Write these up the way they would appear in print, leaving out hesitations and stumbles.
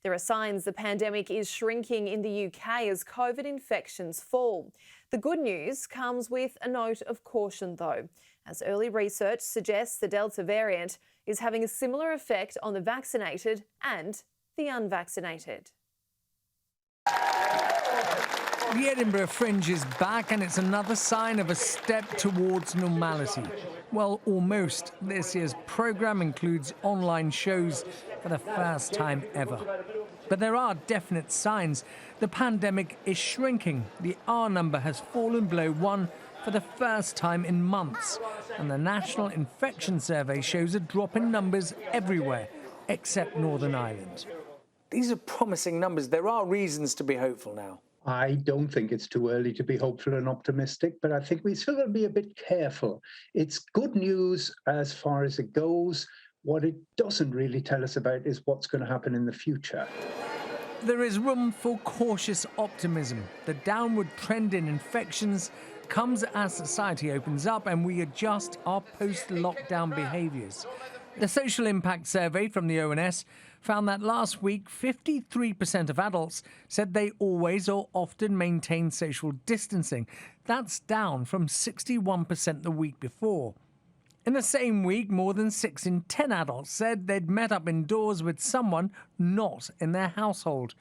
There are signs the pandemic is shrinking in the UK as COVID infections fall. The good news comes with a note of caution though, as early research suggests the Delta variant is having a similar effect on the vaccinated and the unvaccinated. The Edinburgh Fringe is back and it's another sign of a step towards normality. Well, almost. This year's programme includes online shows for the first time ever. But there are definite signs. The pandemic is shrinking. The R number has fallen below 1 for the first time in months. And the National Infection Survey shows a drop in numbers everywhere, except Northern Ireland. These are promising numbers. There are reasons to be hopeful now. I don't think it's too early to be hopeful and optimistic, but I think we still got to be a bit careful. It's good news as far as it goes. What it doesn't really tell us about is what's going to happen in the future. There is room for cautious optimism. The downward trend in infections comes as society opens up and we adjust our post-lockdown behaviours. The Social Impact Survey from the ONS found that last week 53% of adults said they always or often maintain social distancing. That's down from 61% the week before. In the same week, more than 6 in 10 adults said they'd met up indoors with someone not in their household.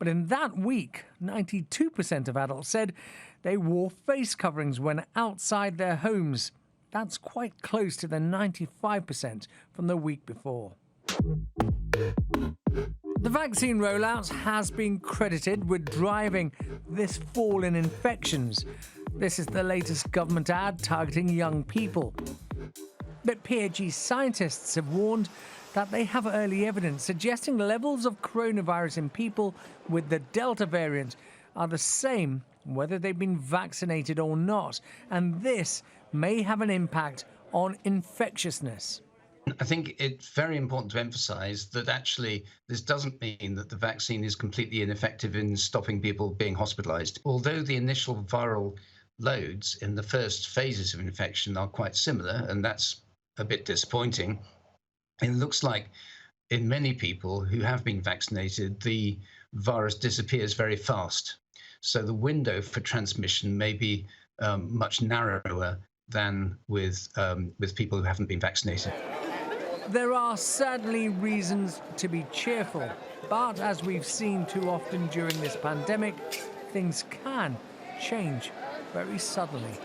But in that week, 92% of adults said they wore face coverings when outside their homes. That's quite close to the 95% from the week before. The vaccine rollout has been credited with driving this fall in infections. This is the latest government ad targeting young people. But PhD scientists have warned that they have early evidence suggesting levels of coronavirus in people with the Delta variant are the same whether they've been vaccinated or not, and this may have an impact on infectiousness. I think it's very important to emphasize that actually this doesn't mean that the vaccine is completely ineffective in stopping people being hospitalized. Although the initial viral loads in the first phases of infection are quite similar, and that's a bit disappointing, it looks like in many people who have been vaccinated, the virus disappears very fast. So the window for transmission may be much narrower than with people who haven't been vaccinated. There are certainly reasons to be cheerful, but as we've seen too often during this pandemic, things can change very suddenly.